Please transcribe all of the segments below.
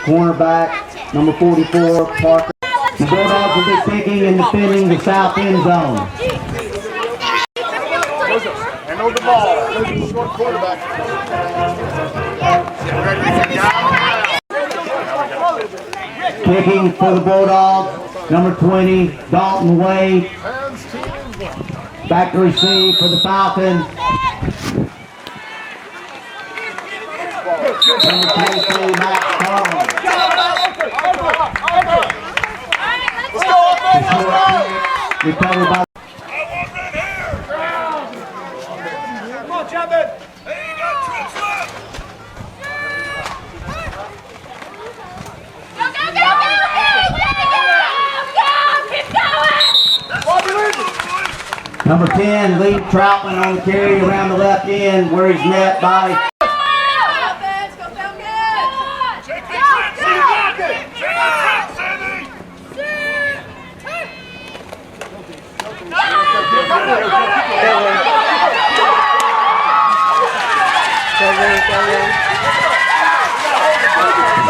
cornerback, number 44, Parker. The Bulldogs will be kicking and defending the south end zone. And on the ball. Quarterback. Kicking for the Bulldogs, number 20, Dalton Wade. Back to receive for the Falcons. Number 22, Matt Carl. Recovered by Come on, jump in. Hey, you got trips left. Go, go, go, go, go, keep going. number 10, Lee Troutman on the carry around the left end where he's met by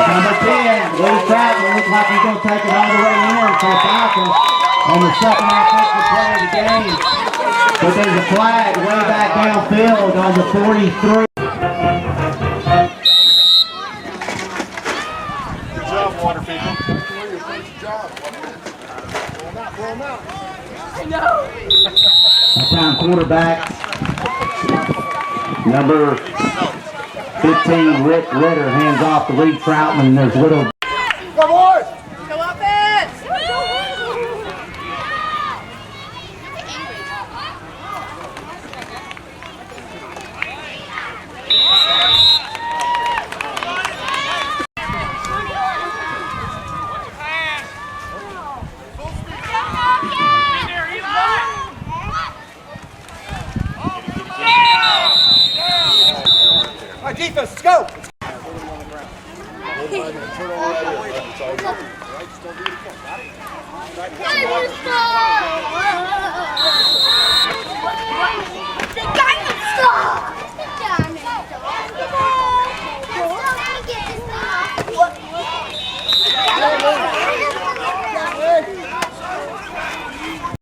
number 10, Lee Troutman looks like he's going to take it all the way in for the Falcons on the second offensive play of the game. But there's a flag way back downfield on the 43. Good job, water people. Good job. Blow them out. I know. That time quarterback, number 15, Rick Ritter, hands off to Lee Troutman. There's little. Go, boys! Go offense. All right, defense, let's go!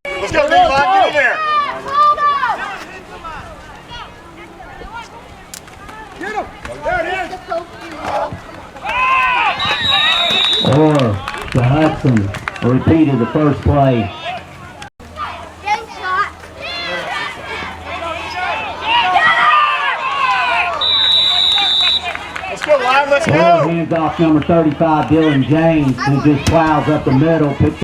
Let's go, D-line, get in there! Get him! There it is! Or to Hudson, a repeat of the first play. Let's go, line, let's Or go! hands off number 35, Dylan James, who just plows up the middle. Picks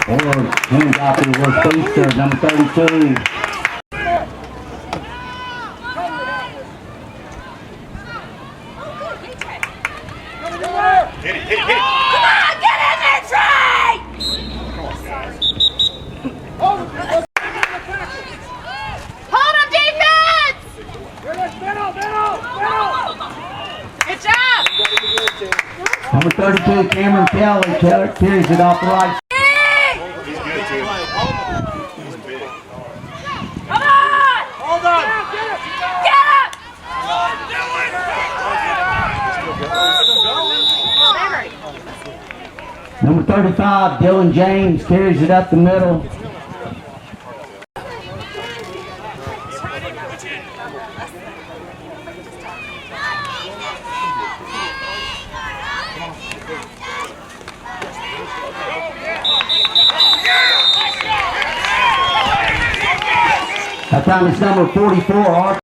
or hands off to the Feaster, number 32. Hit it, hit it, hit it! Come on, get in there, Trey! Hold him, defense! Good job! Number 32, Cameron Kelly, carries it off the right. He's good, too. He's big. Come on! Hold on! Get up! Number 35, Dylan James, carries it up the middle. That time it's number 44,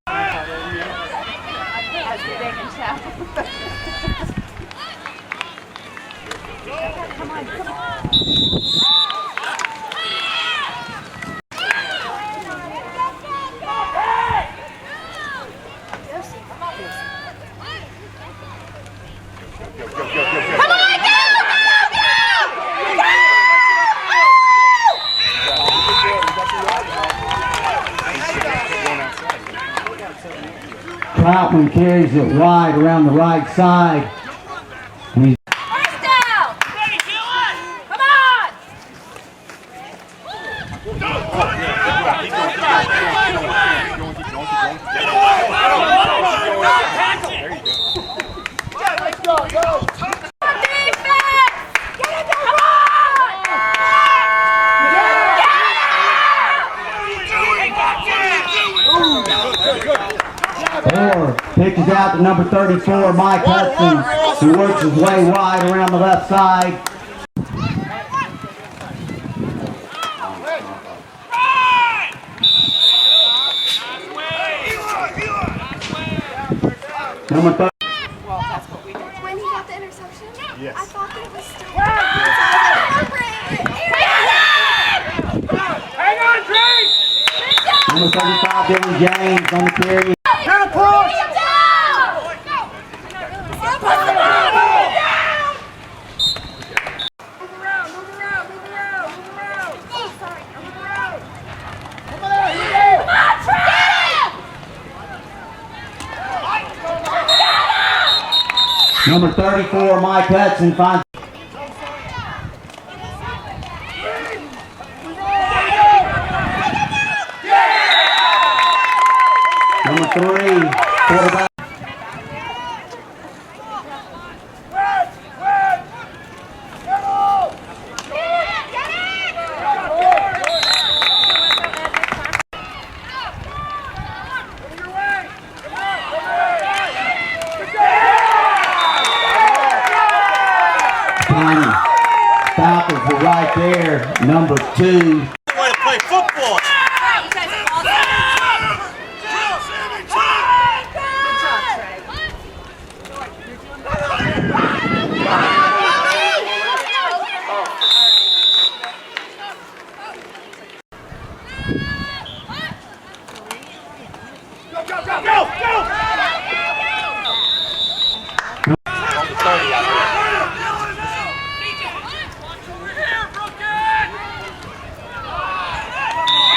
Troutman carries it wide around the right side. And he's First down! Come on! Pitches out to number 34, Mike Hudson, who works his way wide around the left side. Number 30. When he got the interception, Yes. I thought that it was still. Hang on, Cruz! Number 35, Dylan James on the carry. Get a push! Get down! Move around. Oh, sorry. Move around. Come on, Trey! Number 34, Mike Hudson finds. Number 3, quarterback. Falcons are right there, number 2. Way to play football.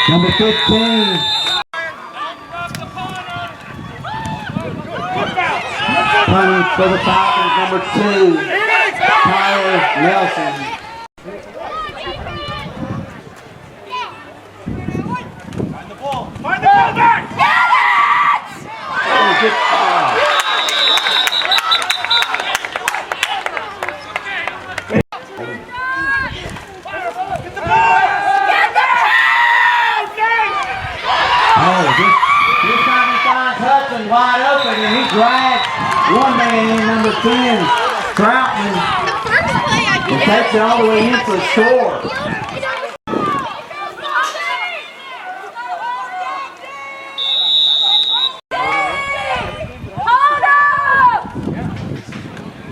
Number 15. Punting for the Falcons, number 2, Tyler Nelson. Find the ball back! Oh, good foul. This time he finds Hudson wide open and he drags one man in, number 10, Troutman, The first play I and takes it all the way in for a score. Hold up!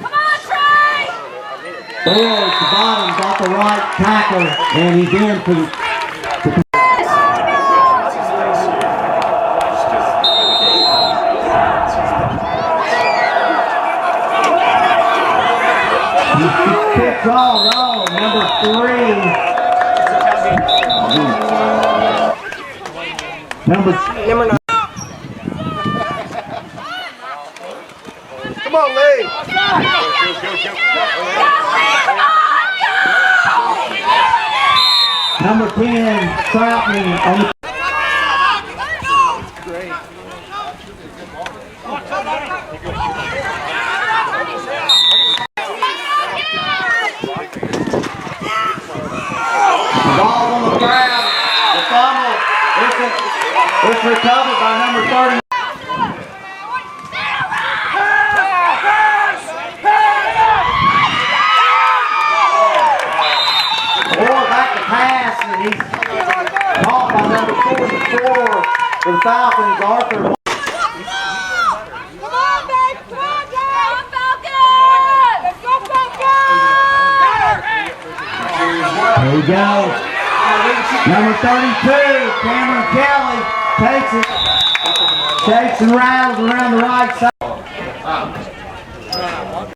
Come on, Trey! Boyd, the bottom, got the right tackle, and he's in for the Pick all, no, number 3. Number 9. Come on, Lee! Number 10, Troutman on the. The ball on the ground. The fumble. It's recovered by number 30. Or back to pass, and he's caught by number 44 for the Falcons, Arthur. Come on, baby! Come on, Falcons! Let's go, Falcons! There we go. Number 32, Cameron Kelly takes it. Shakes and rattles around the right side.